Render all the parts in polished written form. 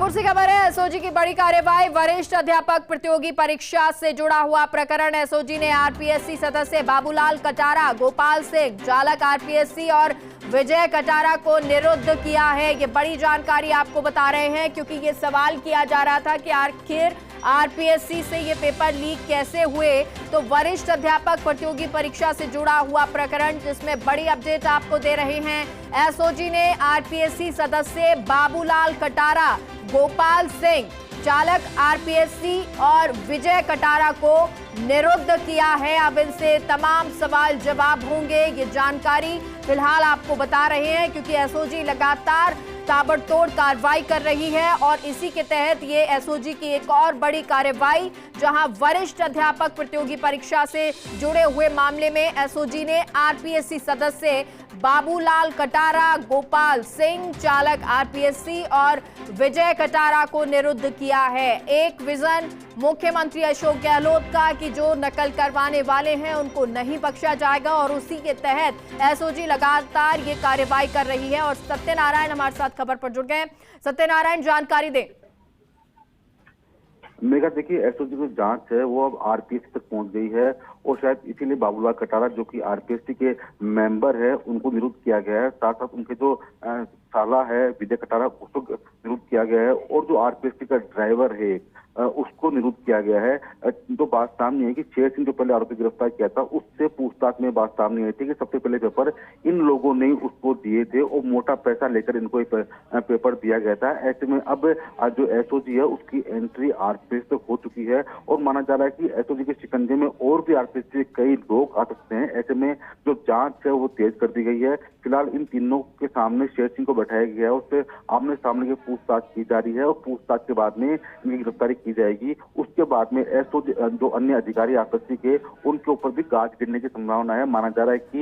जयपुर से खबर है, एसओजी की बड़ी कार्रवाई। वरिष्ठ अध्यापक प्रतियोगी परीक्षा से जुड़ा हुआ प्रकरण। एसओजी ने आरपीएससी सदस्य बाबूलाल कटारा, गोपाल सिंह, चालक आरपीएससी और विजय कटारा को निरुद्ध किया है। ये बड़ी जानकारी आपको बता रहे हैं क्योंकि ये सवाल किया जा रहा था कि आखिर आरपीएससी से ये पेपर लीक कैसे हुए। तो वरिष्ठ अध्यापक प्रतियोगी परीक्षा से जुड़ा हुआ प्रकरण, जिसमें बड़ी अपडेट आपको दे रहे हैं। एसओजी ने आरपीएससी सदस्य बाबूलाल कटारा, गोपाल सिंह, चालक आरपीएससी और विजय कटारा को निरुद्ध किया है। अब इनसे तमाम सवाल जवाब होंगे। ये जानकारी फिलहाल आपको बता रहे हैं क्योंकि एसओजी लगातार ताबड़तोड़ कार्रवाई कर रही है और इसी के तहत ये एसओजी की एक और बड़ी कार्रवाई, जहां वरिष्ठ अध्यापक प्रतियोगी परीक्षा से जुड़े हुए मामले में एसओजी ने आरपीएससी सदस्य बाबूलाल कटारा, गोपाल सिंह, चालक आरपीएससी और विजय कटारा को निरुद्ध किया है। एक विजन मुख्यमंत्री अशोक गहलोत का कि जो नकल करवाने वाले हैं उनको नहीं बख्शा जाएगा और उसी के तहत एसओजी लगातार ये कार्रवाई कर रही है। और सत्यनारायण हमारे साथ खबर पर जुड़ गए। सत्यनारायण, जानकारी दें। मेघा, देखिए, एसओजी की जांच है वो अब आरपीएससी तक पहुंच गई है और शायद इसीलिए बाबूलाल कटारा, जो कि आरपीएससी के मेंबर है, उनको निरुद्ध किया गया है। साथ साथ उनके जो साला है विजय कटारा, उसको निरुद्ध किया गया है और जो आरपीएससी का ड्राइवर है उसको निरुद्ध किया गया है। तो बात सामने है कि शेर सिंह जो पहले आरोपी गिरफ्तार किया था, उससे पूछताछ में बात सामने आई थी कि सबसे पहले पेपर इन लोगों ने उसको दिए थे और मोटा पैसा लेकर इनको एक पेपर दिया गया था। ऐसे में अब जो एसओजी है उसकी एंट्री आरपीएससी तक हो चुकी है और माना जा रहा है कि एसओजी के शिकंजे में और भी आरपीएससी के कई लोग आ सकते हैं। ऐसे में जो जांच है वो तेज कर दी गई है। फिलहाल इन तीनों के सामने शेर सिंह को बैठाया गया है, उससे आमने सामने की पूछताछ की जा रही है और पूछताछ के बाद में इनकी गिरफ्तारी की जाएगी। उसके बाद में एसओजी जो अन्य अधिकारी आरपीएससी के, उनके ऊपर भी गाज गिरने की संभावना है। माना जा रहा है कि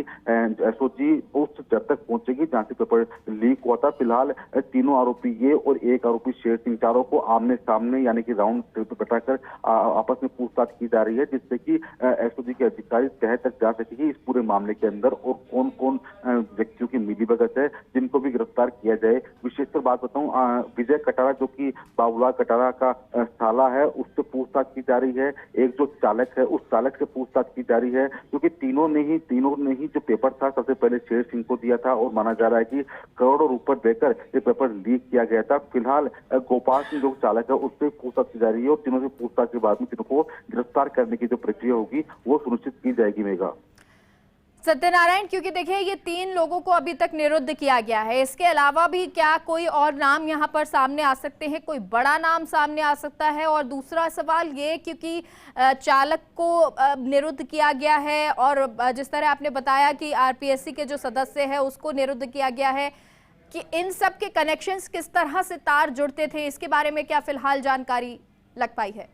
एसओजी उस जब तक पहुंचेगी जहां से पेपर लीक हुआ था। फिलहाल तीनों आरोपी ये और एक आरोपी शेर सिंह, चारों को आमने सामने यानी कि राउंड टेबल पर बैठाकर आपस में पूछताछ की जा रही है, जिससे कि एसओजी के अधिकारी तह तक जा सकेगी इस पूरे मामले के अंदर और कौन कौन व्यक्तियों की मिलीभगत है जिनको भी गिरफ्तार किया जाए। विशेषकर बात बताऊं, विजय कटारा जो कि बाबूलाल कटारा का साला है, उससे पूछताछ की जा रही है। एक जो चालक है उस चालक से पूछताछ की जा रही है क्योंकि तीनों ने ही जो पेपर था सबसे पहले शेर सिंह को दिया था और माना जा रहा है कि करोड़ों रुपए देकर ये पेपर लीक किया गया था। फिलहाल गोपाल सिंह जो चालक है उससे पूछताछ की जा रही है और तीनों से पूछताछ के बाद में तीनों को गिरफ्तार करने की जो प्रक्रिया होगी वो सुनिश्चित की जाएगी। मेघा, सत्यनारायण, क्योंकि देखिए ये 3 लोगों को अभी तक निरुद्ध किया गया है, इसके अलावा भी क्या कोई और नाम यहाँ पर सामने आ सकते हैं? कोई बड़ा नाम सामने आ सकता है? और दूसरा सवाल ये, क्योंकि चालक को निरुद्ध किया गया है और जिस तरह आपने बताया कि आरपीएससी के जो सदस्य है उसको निरुद्ध किया गया है, कि इन सब के कनेक्शंस किस तरह से तार जुड़ते थे, इसके बारे में क्या फिलहाल जानकारी लग पाई है?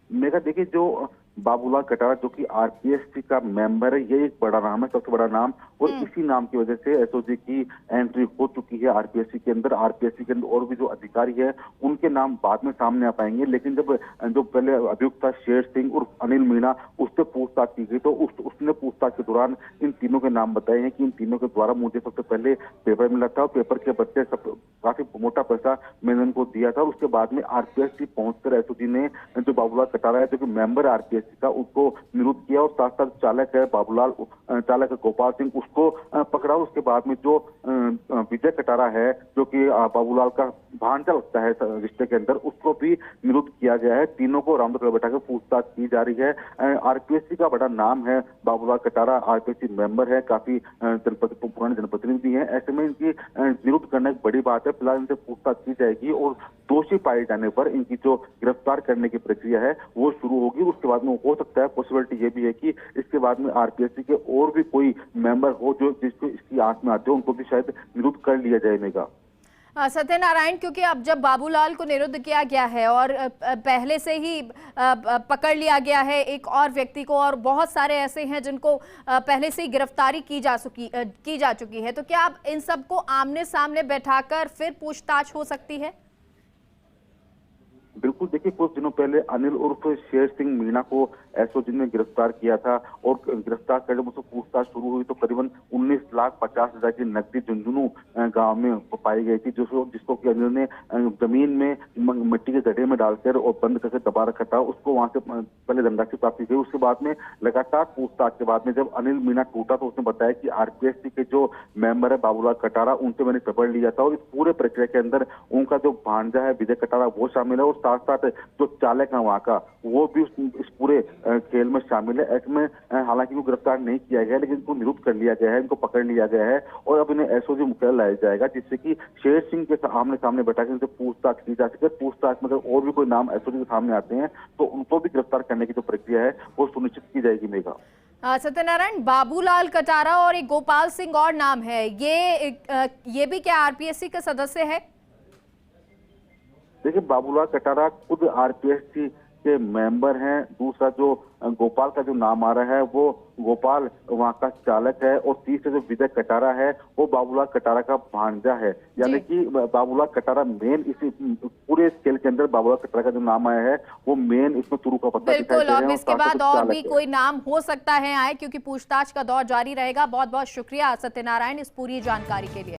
मेघा, देखिए, जो बाबूलाल कटारा जो कि आरपीएससी का मेंबर है, ये एक बड़ा नाम है, सबसे बड़ा नाम, और इसी नाम की वजह से एसओजी की एंट्री हो चुकी है आरपीएससी के अंदर। आरपीएससी के अंदर और भी जो अधिकारी है उनके नाम बाद में सामने आ पाएंगे, लेकिन जब जो पहले अभियुक्त था शेर सिंह और अनिल मीणा, उससे पूछताछ की गई तो उसने पूछताछ के दौरान इन तीनों के नाम बताए हैं कि इन तीनों के द्वारा मुझे सबसे पहले पेपर मिला था और पेपर के बच्चे काफी मोटा पैसा मैंने उनको दिया था। और उसके बाद में आरपीएससी पहुंचकर एसओजी ने जो बाबूलाल कटारा है जो कि मेंबर आरपीएससी का, उसको निरुद्ध किया और साथ साथ चालक है चालक गोपाल सिंह, उसको पकड़ा। उसके बाद में जो विजय कटारा है जो कि बाबूलाल का भांजा लगता है रिश्ते के अंदर, उसको भी निरुद्ध किया गया है। तीनों को राउंड पर बैठाकर पूछताछ की जा रही है। आरपीएससी का बड़ा नाम है बाबूलाल कटारा, आरपीएससी मेंबर है, काफी पुराने जनप्रतिनिधि है। ऐसे में इनकी निरुद्ध करना एक बड़ी बात है। फिलहाल इनसे पूछताछ की जाएगी और दोषी पाए जाने पर इनकी जो गिरफ्तार करने की प्रक्रिया है वो शुरू होगी। उसके बाद में हो सकता है, पॉसिबिलिटी ये भी है कि इसके बाद में आरपीएससी के और भी कोई मेंबर हो जो जिसको इसकी आंख में आते हो, उनको भी शायद निरुद्ध कर लिया जाएगा। सत्यनारायण, क्योंकि अब जब बाबूलाल को निरुद्ध किया गया है और पहले से ही पकड़ लिया गया है एक और व्यक्ति को, और बहुत सारे ऐसे हैं जिनको पहले से ही गिरफ्तारी की जा चुकी है, तो क्या अब इन सबको आमने सामने बैठाकर फिर पूछताछ हो सकती है? बिल्कुल, देखिए, कुछ दिनों पहले अनिल उर्फ शेर सिंह मीणा को एसओजी ने गिरफ्तार किया था और गिरफ्तार कर जब उससे पूछताछ शुरू हुई तो करीबन 19,50,000 की नकदी झुंझुनू गांव में पाई गई थी, जिसको कि अनिल ने जमीन में मिट्टी के गड्ढे में डालकर और बंद करके दबा रखा था। उसको वहां से पहले धनराशि प्राप्त की गई। उसके बाद में लगातार पूछताछ के बाद में जब अनिल मीणा टूटा तो उसने बताया कि आरपीएससी के जो मेंबर है बाबूलाल कटारा, उनसे मैंने पेपर लिया था और इस पूरे प्रक्रिया के अंदर उनका जो भांजा है विजय कटारा वो शामिल है और साथ साथ जो चालक है वहां का वो भी इस पूरे खेल में शामिल है। ऐसे में हालांकि वो गिरफ्तार नहीं किया गया लेकिन इनको निरुद्ध कर लिया गया है, इनको पकड़ लिया गया है और अब इन्हें एसओजी मुख्यालय लाया जाएगा, जिससे कि शेर सिंह के आमने सामने बैठा कर इनसे पूछताछ की जा सके। पूछताछ में अगर और भी कोई नाम एसओजी के सामने आते हैं तो उनको भी गिरफ्तार करने की जो प्रक्रिया है वो सुनिश्चित की जाएगी। मेघा, सत्यनारायण, बाबूलाल कटारा और एक गोपाल सिंह और नाम है, ये भी क्या आरपीएससी का सदस्य है? देखिए, बाबूलाल कटारा खुद आरपीएससी के मेंबर हैं। दूसरा जो गोपाल का जो नाम आ रहा है वो गोपाल वहां का चालक है और तीसरा जो विजय कटारा है वो बाबूलाल कटारा का भांजा है। यानी कि बाबूलाल कटारा मेन इस पूरे खेल के अंदर बाबूलाल कटारा का जो नाम आया है वो मेन इसमें तुरु का पत्ता दिखाई दे रहा है। बिल्कुल, इसके बाद और भी कोई नाम हो सकता है आए, क्योंकि पूछताछ का दौर जारी रहेगा। बहुत बहुत शुक्रिया सत्यनारायण इस पूरी जानकारी के लिए।